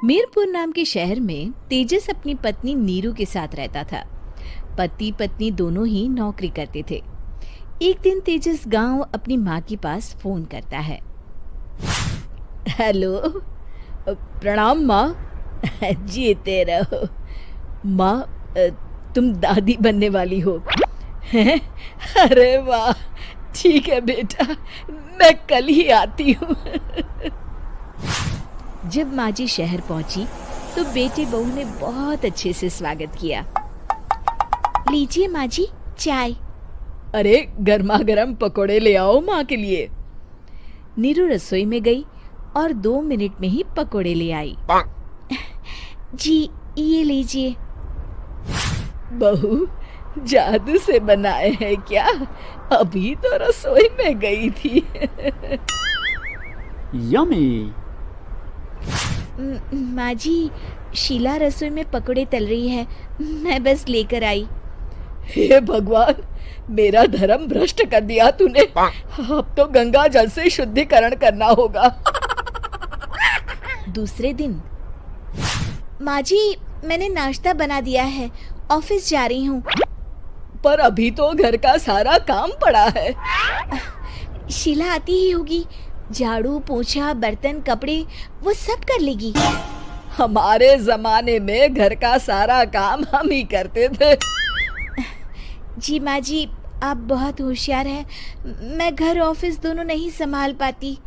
मीरपुर नाम के शहर में तेजस अपनी पत्नी नीरू के साथ रहता था। पति पत्नी दोनों ही नौकरी करते थे। एक दिन तेजस गांव अपनी माँ के पास फोन करता है। हेलो, प्रणाम माँ। जीते रहो माँ, तुम दादी बनने वाली हो हैं? अरे वाह, ठीक है बेटा, मैं कल ही आती हूँ। जब माँ जी शहर पहुंची तो बेटे बहू ने बहुत अच्छे से स्वागत किया। लीजिए माँ जी, चाय। अरे गर्मा गर्म पकोड़े ले आओ माँ के लिए। नीरू रसोई में गई और 2 मिनट में ही पकोड़े ले आई। जी ये लीजिए। बहू जादू से बनाए हैं क्या? अभी तो रसोई में गई थी। यम्मी। माँ जी, शीला रसोई में पकोड़े तल रही है, मैं बस लेकर आई। हे भगवान, मेरा धर्म भ्रष्ट कर दिया तूने। अब तो गंगा जल से शुद्धिकरण करना होगा। दूसरे दिन, माँ जी मैंने नाश्ता बना दिया है, ऑफिस जा रही हूँ। पर अभी तो घर का सारा काम पड़ा है। शीला आती ही होगी, झाड़ू पोछा बर्तन कपड़े वो सब कर लेगी। हमारे जमाने में घर का सारा काम हम ही करते थे। जी माँ जी, आप बहुत होशियार हैं, मैं घर ऑफिस दोनों नहीं संभाल पाती।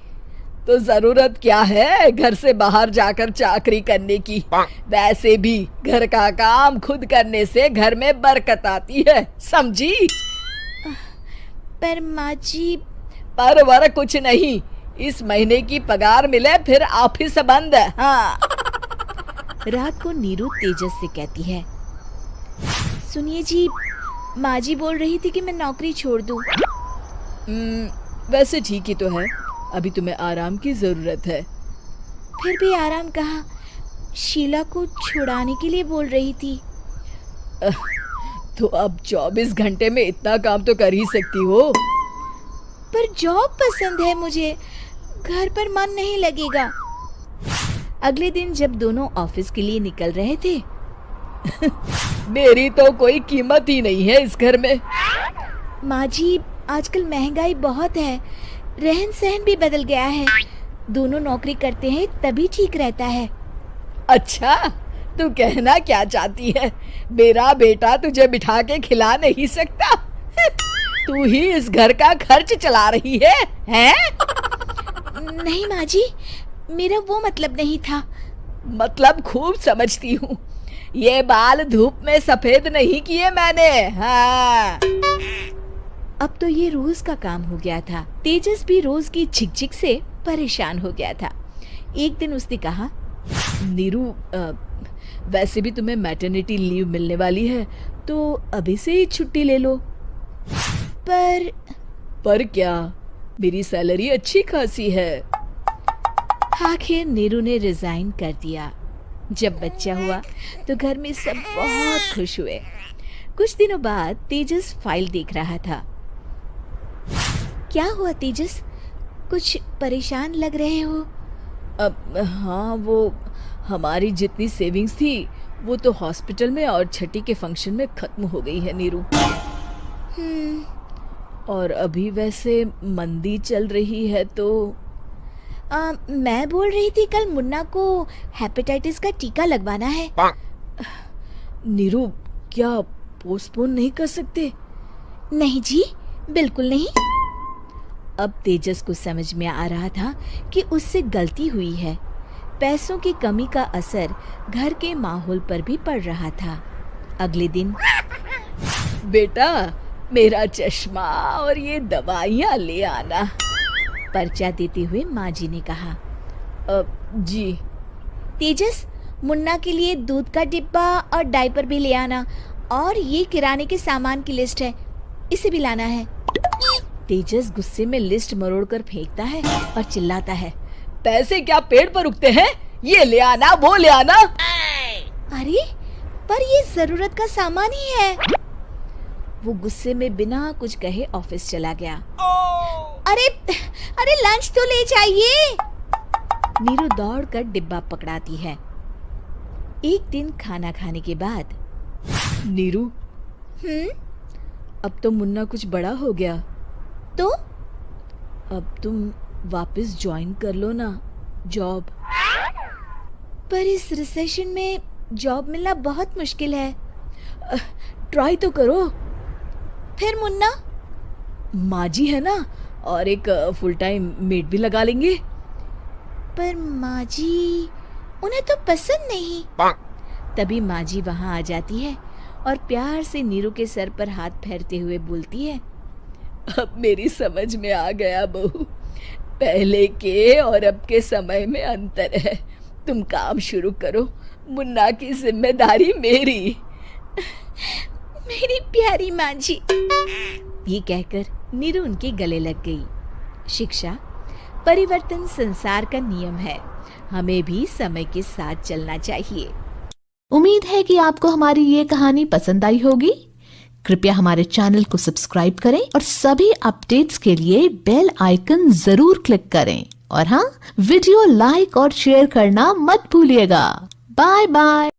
तो जरूरत क्या है घर से बाहर जाकर चाकरी करने की? वैसे भी घर का काम खुद करने से घर में बरकत आती है, समझी? पर माँ जी। पर वर कुछ नहीं, इस महीने की पगार मिले फिर ऑफिस बंद है। हाँ। रात को नीरू तेजस से कहती है, सुनिए जी, माँ जी बोल रही थी कि मैं नौकरी छोड़ दूं। वैसे ठीक ही तो है, अभी तुम्हें आराम की जरूरत है। फिर भी आराम कहाँ, शीला को छुड़ाने के लिए बोल रही थी। तो अब 24 घंटे में इतना काम तो कर ही सकती हो। पर जॉब पसंद है मुझे, घर पर मन नहीं लगेगा। अगले दिन जब दोनों ऑफिस के लिए निकल रहे थे, मेरी तो कोई कीमत ही नहीं है इस घर में। माँ जी, आजकल महंगाई बहुत है, रहन सहन भी बदल गया है, दोनों नौकरी करते हैं तभी ठीक रहता है। अच्छा, तू कहना क्या चाहती है? मेरा बेटा तुझे बिठा के खिला नहीं सकता? तू ही इस घर का खर्च चला रही है, हैं? नहीं माँ जी, मेरा वो मतलब नहीं था। मतलब खूब समझती हूँ, ये बाल धूप में सफेद नहीं किए मैंने। हाँ। अब तो ये रोज का काम हो गया था। तेजस भी रोज की झिकझिक से परेशान हो गया था। एक दिन उसने कहा, नीरू, वैसे भी तुम्हें मैटरनिटी लीव मिलने वाली है, तो अभी से ही छुट्टी ले लो। पर क्या, मेरी सैलरी अच्छी खासी है। आखिर नीरू ने रिजाइन कर दिया। जब बच्चा हुआ तो घर में सब बहुत खुश हुए। कुछ दिनों बाद तेजस फाइल देख रहा था। क्या हुआ तेजस, कुछ परेशान लग रहे हो? हाँ, वो हमारी जितनी सेविंग्स थी वो तो हॉस्पिटल में और छठी के फंक्शन में खत्म हो गई है नीरू। और अभी वैसे मंदी चल रही है तो मैं बोल रही थी कल मुन्ना को हेपेटाइटिस का टीका लगवाना है। नीरू, क्या पोस्टपोन नहीं कर सकते? नहीं जी, बिल्कुल नहीं। अब तेजस को समझ में आ रहा था कि उससे गलती हुई है। पैसों की कमी का असर घर के माहौल पर भी पड़ रहा था। अगले दिन, बेटा मेरा चश्मा और ये दवाइयाँ ले आना, पर्चा देते हुए माँ जी ने कहा। जी। तेजस, मुन्ना के लिए दूध का डिब्बा और डायपर भी ले आना, और ये किराने के सामान की लिस्ट है, इसे भी लाना है। तेजस गुस्से में लिस्ट मरोड़कर फेंकता है और चिल्लाता है, पैसे क्या पेड़ पर उगते हैं? ये ले आना, वो ले आना। अरे पर ये जरूरत का सामान ही है। वो गुस्से में बिना कुछ कहे ऑफिस चला गया। अरे लंच तो ले जाइए। नीरू दौड़कर डिब्बा पकड़ाती है। एक दिन खाना खाने के बाद, नीरू, अब तो मुन्ना कुछ बड़ा हो गया, तो अब तुम वापस ज्वाइन कर लो ना जॉब। पर इस रिसेशन में जॉब मिलना बहुत मुश्किल है। ट्राई तो करो। फिर मुन्ना, माँ जी है ना, और एक फुल टाइम मेड भी लगा लेंगे। पर माँ जी, उन्हें तो पसंद नहीं। तभी माँ जी वहाँ आ जाती है और प्यार से नीरू के सर पर हाथ फेरते हुए बोलती है, अब मेरी समझ में आ गया बहू, पहले के और अब के समय में अंतर है। तुम काम शुरू करो, मुन्ना की जिम्मेदारी मेरी। मेरी प्यारी माँ जी। ये कहकर नीरू उनके गले लग गई। शिक्षा, परिवर्तन संसार का नियम है, हमें भी समय के साथ चलना चाहिए। उम्मीद है कि आपको हमारी ये कहानी पसंद आई होगी। कृपया हमारे चैनल को सब्सक्राइब करें और सभी अपडेट्स के लिए बेल आइकन जरूर क्लिक करें। और हाँ, वीडियो लाइक और शेयर करना मत भूलिएगा। Bye bye.